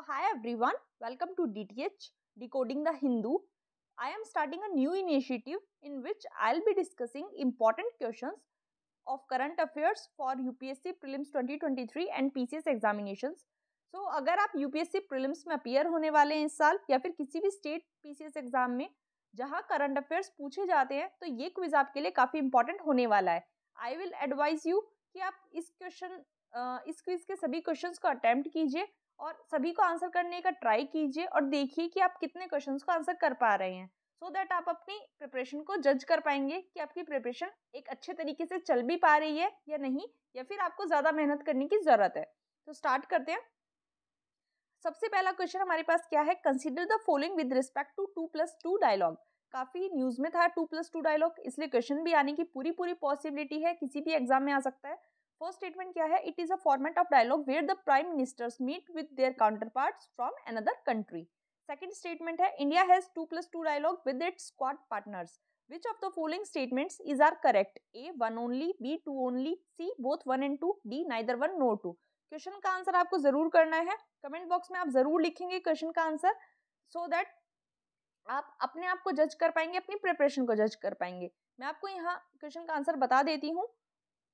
hi everyone, welcome to DTH Decoding the Hindu. I am starting a new initiative in which I'll be discussing important questions of current affairs for UPSC Prelims 2023 and PCS examinations. So अगर आप UPSC Prelims में appear होने वाले हैं इस साल या फिर किसी भी स्टेट PCS एग्जाम में जहां करंट अफेयर्स पूछे जाते हैं तो ये क्विज आपके लिए काफी इंपॉर्टेंट होने वाला है. आई विल एडवाइज यू कि आप इस क्विज के सभी क्वेश्चंस को अटेम्प्ट कीजिए और सभी को आंसर करने का ट्राई कीजिए और देखिए कि आप कितने क्वेश्चंस को आंसर कर पा रहे हैं, सो दैट आप अपनी प्रिपरेशन को जज कर पाएंगे कि आपकी प्रिपरेशन एक अच्छे तरीके से चल भी पा रही है या नहीं, या फिर आपको ज्यादा मेहनत करने की जरूरत है. तो स्टार्ट करते हैं. सबसे पहला क्वेश्चन हमारे पास क्या है, consider the following with respect to 2+2 dialogue. काफी न्यूज में था 2+2 डायलॉग, इसलिए क्वेश्चन भी आने की पूरी पॉसिबिलिटी है, किसी भी एग्जाम में आ सकता है. फर्स्ट स्टेटमेंट क्या है, it is a format of dialogue where the prime ministers meet with their counterparts from another country. Second statement है, India has 2+2 dialogue with its quad partners. Which of the following statements is are correct? A 1 only, B 2 only, C both 1 and 2, D neither 1 nor 2. Question का answer आपको जरूर करना है. Comment box में आप जरूर लिखेंगे क्वेश्चन का आंसर, सो दैट आप अपने आप को जज कर पाएंगे, अपनी प्रिपरेशन को जज कर पाएंगे. मैं आपको यहाँ क्वेश्चन का आंसर बता देती हूँ.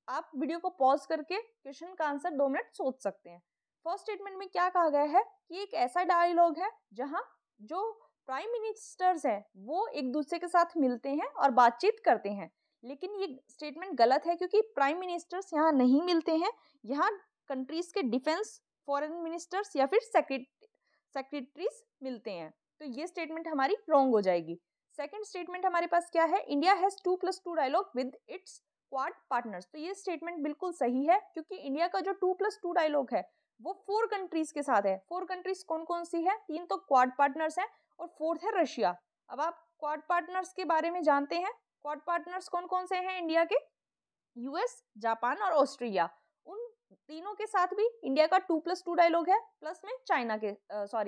आप वीडियो को पॉज करके क्वेश्चन का आंसर 2 मिनट सोच सकते हैं. फर्स्ट स्टेटमेंट में क्या कहा गया है कि एक ऐसा डायलॉग है जहां जो प्राइम मिनिस्टर्स हैं वो एक दूसरे के साथ मिलते हैं और बातचीत करते हैं. लेकिन ये स्टेटमेंट गलत है क्योंकि प्राइम मिनिस्टर्स यहाँ नहीं मिलते हैं. यहाँ कंट्रीज के डिफेंस फॉरेन मिनिस्टर्स या फिर सेक्रेटरीज मिलते हैं. तो ये स्टेटमेंट हमारी रॉन्ग हो जाएगी. सेकंड स्टेटमेंट हमारे पास क्या है, India has 2+2 dialogue with its quad partners. तो ये स्टेटमेंट बिल्कुल सही है क्योंकि इंडिया का जो 2+2 डायलॉग है वो 4 कंट्रीज के साथ है. 4 कंट्रीज कौन कौन सी है, 3 तो क्वाड पार्टनर्स हैं और 4th है रशिया. अब आप क्वाड पार्टनर्स के बारे में जानते हैं. क्वाड पार्टनर्स कौन कौन से हैं इंडिया के, यूएस, जापान और ऑस्ट्रेलिया. उन तीनों के साथ भी इंडिया का 2+2 डायलॉग है, प्लस में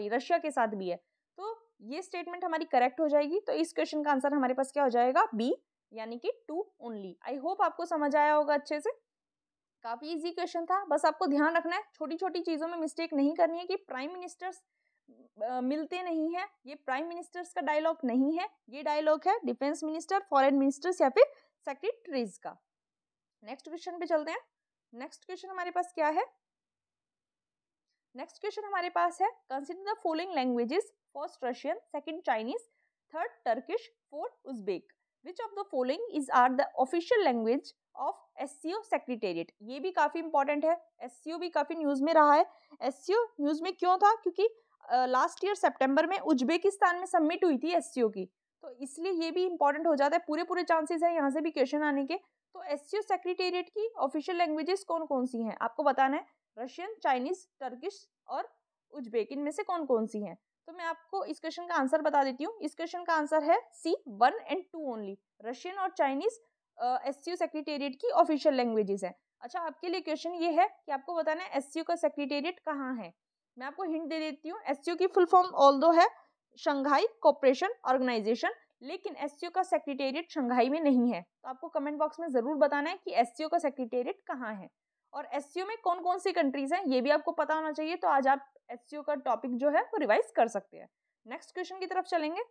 रशिया के साथ भी है. तो ये स्टेटमेंट हमारी करेक्ट हो जाएगी. तो इस क्वेश्चन का आंसर हमारे पास क्या हो जाएगा, बी, यानी कि 2 ओनली. आई होप आपको समझ आया होगा अच्छे से. काफी इजी क्वेश्चन था, बस आपको ध्यान रखना है, छोटी छोटी चीजों में मिस्टेक नहीं करनी है कि प्राइम मिनिस्टर्स मिलते नहीं है. ये प्राइम मिनिस्टर्स का डायलॉग नहीं है, ये डायलॉग है डिफेंस मिनिस्टर, फॉरेन मिनिस्टर्स या फिर सेक्रेटरीज का. नेक्स्ट क्वेश्चन पे चलते हैं. नेक्स्ट क्वेश्चन हमारे पास क्या है, नेक्स्ट क्वेश्चन हमारे पास है, consider the following languages, first Russian, second Chinese, third Turkish, fourth Uzbek. Which of the following is are the official language of SCO secretariat. ये भी काफी इंपॉर्टेंट है, एससीओ भी काफी न्यूज में रहा है. एससीओ न्यूज में क्यों था, क्योंकि लास्ट ईयर सितंबर में उज्बेकिस्तान में सबमिट हुई थी एससीओ की, तो इसलिए ये भी इंपॉर्टेंट हो जाता है. पूरे चांसेस है यहाँ से भी क्वेश्चन आने के. तो एससीओ सेक्रेटेरिएट की ऑफिशियल लैंग्वेजेस कौन कौन सी हैं आपको बताना है, रशियन, चाइनीज, टर्किश और उज्बेक, इनमें से कौन कौन सी हैं. तो मैं आपको इस क्वेश्चन का आंसर बता देती हूँ. इस क्वेश्चन का आंसर है सी, 1 and 2 ओनली. रशियन और चाइनीज एससीओ सेक्रेटेरिएट की ऑफिशियल लैंग्वेजेस हैं. अच्छा, आपके लिए क्वेश्चन ये है कि आपको बताना है एससीओ का सेक्रेटेरिएट कहाँ है. मैं आपको हिंट दे देती हूँ. एससीओ की फुल फॉर्म ऑल्दो है शंघाई कोऑपरेशन ऑर्गेनाइजेशन, लेकिन एससीओ का सेक्रेटेरिएट शंघाई में नहीं है. तो आपको कमेंट बॉक्स में जरूर बताना है कि एससीओ का सेक्रेटेरिएट कहाँ है और एससीओ में कौन कौन सी कंट्रीज हैं, ये भी आपको पता होना चाहिए. तो आज आप एससीओ का टॉपिक जो है वो रिवाइज कर सकते हैं. नेक्स्ट क्वेश्चन की तरफ चलेंगे.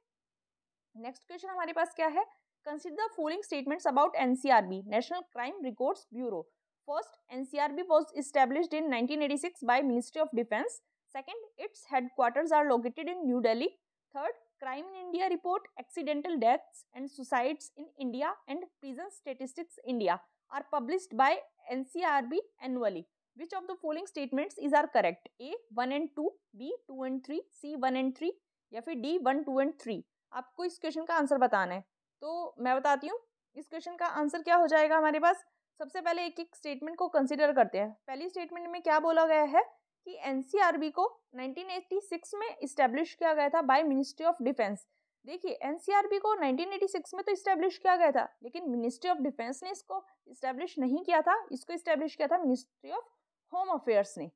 नेक्स्ट क्वेश्चन हमारे पास क्या है, consider the following statements about NCRB, national crime records bureau. First, NCRB was established in 1986 by Ministry of Defense. Second, its headquarters are located in New Delhi. Third, Crime in India report, accidental deaths and suicides in India and prison statistics India are published by NCRB annually. Which of the following statements is are correct? A 1 and 2, B 2 and 3, C 1 and 3 या फिर D 1 2 and 3. आपको इस question का answer बताना है. तो मैं बताती हूँ इस क्वेश्चन का आंसर क्या हो जाएगा हमारे पास. सबसे पहले एक एक स्टेटमेंट को कंसीडर करते हैं. पहली स्टेटमेंट में क्या बोला गया है कि एनसीआरबी को 1986 में इस्टेब्लिश किया गया था बाय मिनिस्ट्री ऑफ डिफेंस. देखिए, एनसीआरबी को 1986 में तो इस्टेब्लिश किया गया था, लेकिन मिनिस्ट्री ऑफ डिफेंस ने इसको इस्टेब्लिश नहीं किया था. इसको इस्टेब्लिश किया था मिनिस्ट्री ऑफ होम अफेयर्स ने,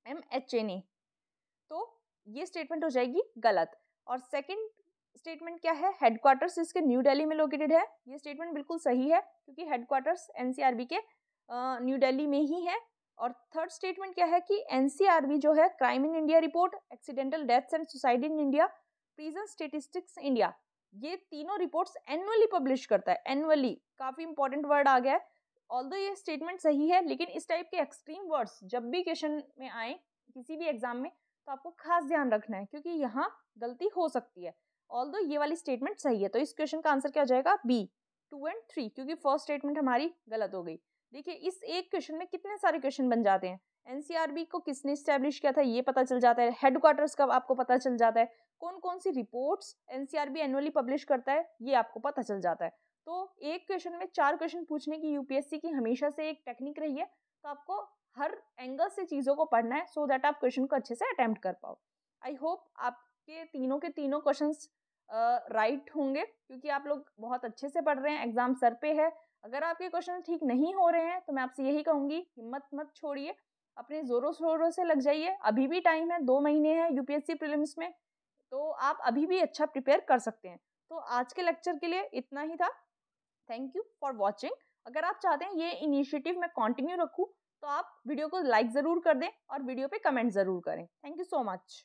MHA ने. तो ये स्टेटमेंट हो जाएगी गलत. और सेकंड स्टेटमेंट क्या है, हेडक्वार्टर्स इसके न्यू दिल्ली में लोकेटेड है. ये स्टेटमेंट बिल्कुल सही है क्योंकि हेडक्वार्टर्स एनसीआरबी के न्यू दिल्ली में ही है. और थर्ड स्टेटमेंट क्या है कि एनसीआरबी जो है, crime in India report, accidental deaths and suicide in India, prison statistics India, ये तीनों रिपोर्ट्स एनुअली पब्लिश करता है। एनुअली काफी इंपॉर्टेंट वर्ड आ गया है। ऑल्दो ये स्टेटमेंट सही है, लेकिन इस टाइप के एक्सट्रीम वर्ड्स जब भी क्वेश्चन में आए किसी भी एग्जाम में, तो आपको खास ध्यान रखना है, क्योंकि यहाँ गलती हो सकती है। ऑल्दो ये वाली स्टेटमेंट सही है, तो इस क्वेश्चन का आंसर क्या हो जाएगा? बी, 2 एंड 3, क्योंकि फर्स्ट स्टेटमेंट हमारी गलत हो गई। देखिए, इस एक क्वेश्चन में कितने सारे क्वेश्चन बन जाते हैं। एनसीआरबी को किसने स्टैब्लिश किया था ये पता चल जाता है, हेडक्वार्टर्स कब आपको पता चल जाता है, कौन कौन सी रिपोर्ट्स एनसीआरबी एनुअली पब्लिश करता है ये आपको पता चल जाता है। तो एक क्वेश्चन में 4 क्वेश्चन पूछने की यूपीएससी की हमेशा से एक टेक्निक रही है, तो आपको हर एंगल से चीज़ों को पढ़ना है, सो दैट आप क्वेश्चन को अच्छे से अटेम्प्ट कर पाओ। आई होप आपके तीनों के तीनों क्वेश्चंस राइट होंगे, क्योंकि आप लोग बहुत अच्छे से पढ़ रहे हैं, एग्जाम सर पे है। अगर आपके क्वेश्चन ठीक नहीं हो रहे हैं तो मैं आपसे यही कहूंगी, हिम्मत मत छोड़िए, अपने जोरों शोरों से लग जाइए। अभी भी टाइम है, 2 महीने हैं यूपीएससी प्रीलिम्स में, तो आप अभी भी अच्छा प्रिपेयर कर सकते हैं। तो आज के लेक्चर के लिए इतना ही था। Thank you for watching. अगर आप चाहते हैं ये इनिशिएटिव मैं कंटिन्यू रखूं, तो आप वीडियो को लाइक ज़रूर कर दें और वीडियो पे कमेंट ज़रूर करें। Thank you so much.